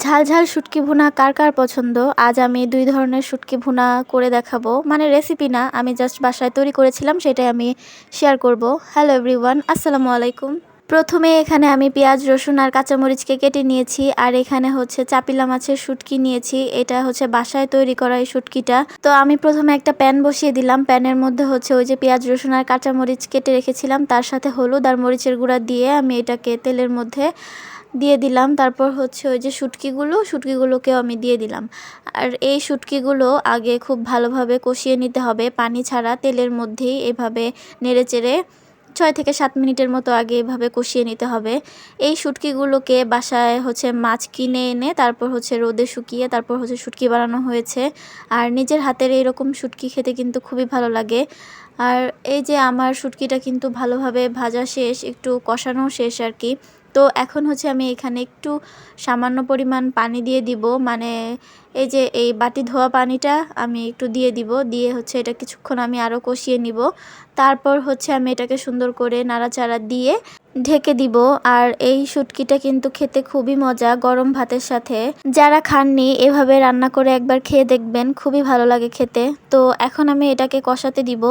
ঝাল ঝাল শুটকি ভুনা কার কার পছন্দ? আজ আমি ২ ধরনের শুটকি ভুনা করে দেখাবো। মানে রেসিপি না, আমি জাস্ট বাসায় তৈরি করেছিলাম, সেটাই আমি শেয়ার করব। হ্যালো এভরিওয়ান, আসসালামু আলাইকুম। প্রথমে এখানে আমি পেঁয়াজ, রসুন আর কাঁচামরিচকে কেটে নিয়েছি। আর এখানে হচ্ছে চাপিলা মাছের শুটকি নিয়েছি। এটা হচ্ছে বাসায় তৈরি করা এই শুটকিটা। তো আমি প্রথমে একটা প্যান বসিয়ে দিলাম। প্যানের মধ্যে হচ্ছে ওই যে পেঁয়াজ, রসুন আর কাঁচামরিচ কেটে রেখেছিলাম, তার সাথে হলুদ আর মরিচের গুঁড়া দিয়ে আমি এটাকে তেলের মধ্যে দিয়ে দিলাম। তারপর হচ্ছে ওই যে শুটকিগুলোকেও আমি দিয়ে দিলাম। আর এই শুটকিগুলো আগে খুব ভালোভাবে কষিয়ে নিতে হবে, পানি ছাড়া তেলের মধ্যেই এভাবে নেড়েচেড়ে ৬ থেকে ৭ মিনিটের মতো আগে এভাবে কষিয়ে নিতে হবে। এই শুটকিগুলোকে বাসায় হচ্ছে মাছ কিনে এনে তারপর হচ্ছে রোদে শুকিয়ে তারপর হচ্ছে শুটকি বানানো হয়েছে। আর নিজের হাতের এইরকম শুটকি খেতে কিন্তু খুবই ভালো লাগে। আর এই যে আমার শুটকিটা কিন্তু ভালোভাবে ভাজা শেষ, একটু কষানো শেষ আর কি। তো এখন হচ্ছে আমি এখানে একটু সামান্য পরিমাণ পানি দিয়ে দিব, মানে এই যে এই বাটি ধোয়া পানিটা আমি একটু দিয়ে দিব, দিয়ে হচ্ছে এটা কিছুক্ষণ আমি আরও কষিয়ে নিব। তারপর হচ্ছে আমি এটাকে সুন্দর করে নাড়াচাড়া দিয়ে ঢেকে দিব। আর এই শুটকিটা কিন্তু খেতে খুবই মজা গরম ভাতের সাথে। যারা খাননি এভাবে রান্না করে একবার খেয়ে দেখবেন, খুবই ভালো লাগে খেতে। তো এখন আমি এটাকে কষাতে দিব,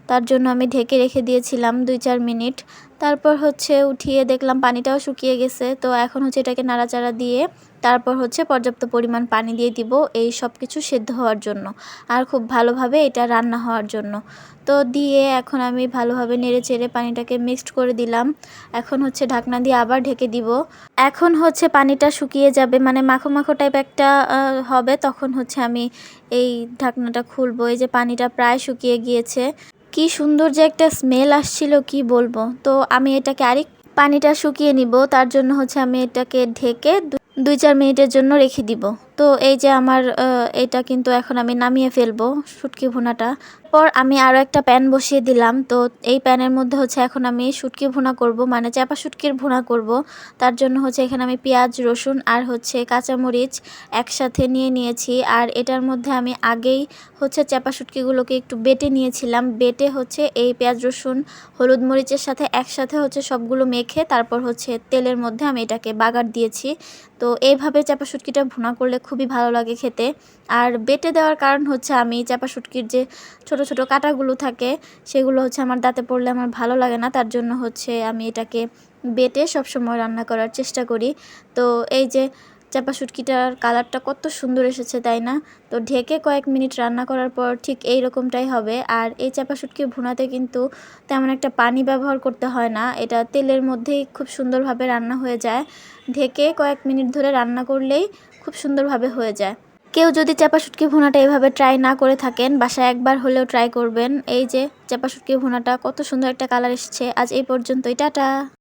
তার জন্য আমি ঢেকে রেখে দিয়েছিলাম ২-৪ মিনিট। তারপর হচ্ছে উঠিয়ে দেখলাম পানিটাও শুকিয়ে গেছে। তো এখন হচ্ছে এটাকে নাড়াচাড়া দিয়ে তারপর হচ্ছে পর্যাপ্ত পরিমাণ পানি দিয়ে দিব এই সব কিছু সেদ্ধ হওয়ার জন্য আর খুব ভালোভাবে এটা রান্না হওয়ার জন্য। তো দিয়ে এখন আমি ভালোভাবে নেড়েচেড়ে পানিটাকে মিক্সড করে দিলাম। এখন হচ্ছে ঢাকনা দিয়ে আবার ঢেকে দিব। এখন হচ্ছে পানিটা শুকিয়ে যাবে, মানে মাখো মাখো টাইপ একটা হবে, তখন হচ্ছে আমি এই ঢাকনাটা খুলবো। এই যে পানিটা প্রায় শুকিয়ে গিয়েছে, কি সুন্দর যে একটা স্মেল আসছিল কি বলবো। তো আমি এটাকে পানিটা শুকিয়ে নিব, তার জন্য হচ্ছে আমি এটাকে ঢেকে ২-৪ মিনিটের জন্য রেখে দিব। তো এই যে আমার এটা কিন্তু এখন আমি নামিয়ে ফেলবো শুটকি ভুনাটা। পর আমি আরও একটা প্যান বসিয়ে দিলাম। তো এই প্যানের মধ্যে হচ্ছে এখন আমি শুটকি ভুনা করব, মানে চাপা শুটকির ভুনা করব। তার জন্য হচ্ছে এখানে আমি পেঁয়াজ, রসুন আর হচ্ছে কাঁচামরিচ একসাথে নিয়েছি। আর এটার মধ্যে আমি আগেই হচ্ছে চাপা শুটকিগুলোকে একটু বেটে নিয়েছিলাম। বেটে হচ্ছে এই পেঁয়াজ, রসুন, হলুদ, মরিচের সাথে একসাথে হচ্ছে সবগুলো মেখে তারপর হচ্ছে তেলের মধ্যে আমি এটাকে বাগার দিয়েছি। তো এইভাবে চাপা শুটকিটা ভুনা করলে খুবই ভালো লাগে খেতে। আর বেটে দেওয়ার কারণ হচ্ছে আমি চাপা শুটকির যে ছোট ছোট কাঁটাগুলো থাকে সেগুলো হচ্ছে আমার দাঁতে পড়লে আমার ভালো লাগে না, তার জন্য হচ্ছে আমি এটাকে বেটে সবসময় রান্না করার চেষ্টা করি। তো এই যে চাপা শুটকিটার কালারটা কত সুন্দর এসেছে তাই না? তো ঢেকে কয়েক মিনিট রান্না করার পর ঠিক এই রকমটাই হবে। আর এই চাপা শুটকি ভুনাতে কিন্তু তেমন একটা পানি ব্যবহার করতে হয় না, এটা তেলের মধ্যেই খুব সুন্দরভাবে রান্না হয়ে যায়। ঢেকে কয়েক মিনিট ধরে রান্না করলেই খুব সুন্দরভাবে হয়ে যায়। কেউ যদি চাপা শুটকি ভুনাটা এভাবে ট্রাই না করে থাকেন, বাসায় একবার হলেও ট্রাই করবেন। এই যে চাপা শুটকি ভুনাটা কত সুন্দর একটা কালার এসেছে। আজ এই পর্যন্তই, টাটা।